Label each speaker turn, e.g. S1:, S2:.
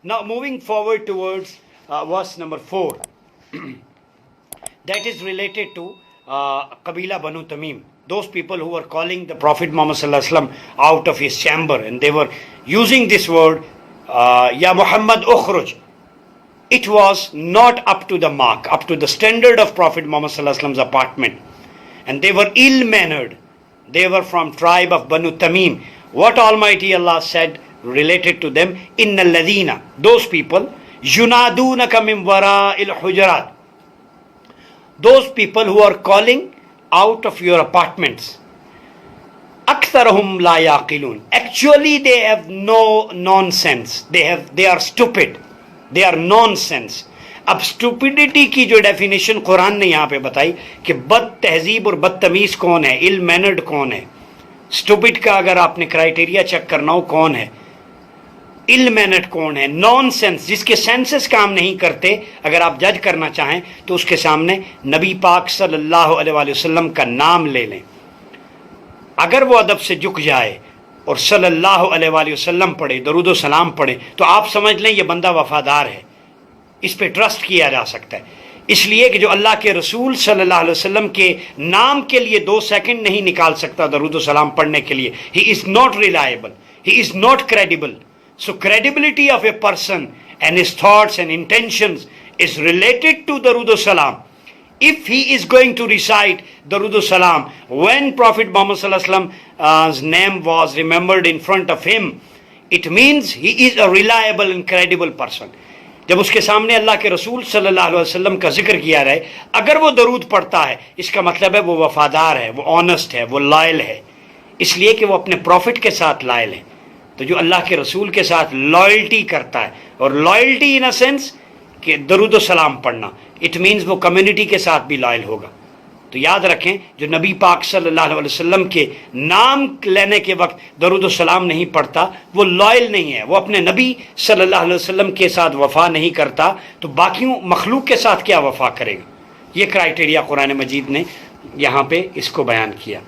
S1: Now moving forward towards verse number 4. That is related to Qabila Banu Tamim. Those people who were calling the Prophet Muhammad sallallahu alaihi wasallam out of his chamber, and they were using this word, Ya Muhammad ukhruj. It was not up to the mark, up to the standard of Prophet Muhammad sallallahu alaihi wasallam's apartment. And they were ill-mannered. They were from tribe of Banu Tamim. What Almighty Allah said related to them, Inna alladhina, those people, yunadunaka min wara'il hujurat, those people who are calling out of your apartments, aktharahum la yaqilun, actually they have no nonsense, they are stupid, they are nonsense. اب stupidity کی جو definition قرآن نے یہاں پہ بتائی کہ بد تہذیب اور بدتمیز کون ہے، ill mannered کون ہے، اسٹوپڈ کا اگر آپ نے کرائٹیریا چیک کرنا ہو کون ہے، ill mannered کون ہے، نان سینس جس کے سینسز کام نہیں کرتے، اگر آپ جج کرنا چاہیں تو اس کے سامنے نبی پاک صلی اللہ علیہ وآلہ وسلم کا نام لے لیں، اگر وہ ادب سے جھک جائے اور صلی اللہ علیہ وآلہ وسلم پڑھے، درود و سلام پڑھے، تو آپ سمجھ لیں یہ بندہ وفادار ہے، اس پہ ٹرسٹ کیا جا سکتا ہے، اس لیے کہ جو اللہ کے رسول صلی اللہ علیہ وسلم کے نام کے لیے 2 سیکنڈ نہیں نکال سکتا درود و سلام پڑھنے کے لیے، he is not reliable, he is not credible. So credibility of a person and his thoughts and intentions is related to Darud Salam. If he is going to recite Darud Salam when Prophet Muhammad Sallallahu Alaihi Wasallam's name was remembered in front of him, it means he is a reliable and credible person. جب اس کے سامنے اللہ کے رسول صلی اللہ علیہ وسلم کا ذکر کیا رہے، اگر وہ درود پڑھتا ہے اس کا مطلب ہے وہ وفادار ہے، وہ آنسٹ ہے، وہ لائل ہے، اس لیے کہ وہ اپنے پروفٹ کے ساتھ لائل ہے. تو جو اللہ کے رسول کے ساتھ لائلٹی کرتا ہے، اور لائلٹی ان اے سینس کہ درود و سلام پڑھنا، اٹ مینز وہ کمیونٹی کے ساتھ بھی لائل ہوگا. تو یاد رکھیں جو نبی پاک صلی اللہ علیہ وسلم کے نام لینے کے وقت درود و سلام نہیں پڑھتا وہ لائل نہیں ہے، وہ اپنے نبی صلی اللہ علیہ وسلم کے ساتھ وفا نہیں کرتا، تو باقیوں مخلوق کے ساتھ کیا وفا کرے گا. یہ کرائٹیریا قرآن مجید نے یہاں پہ اس کو بیان کیا.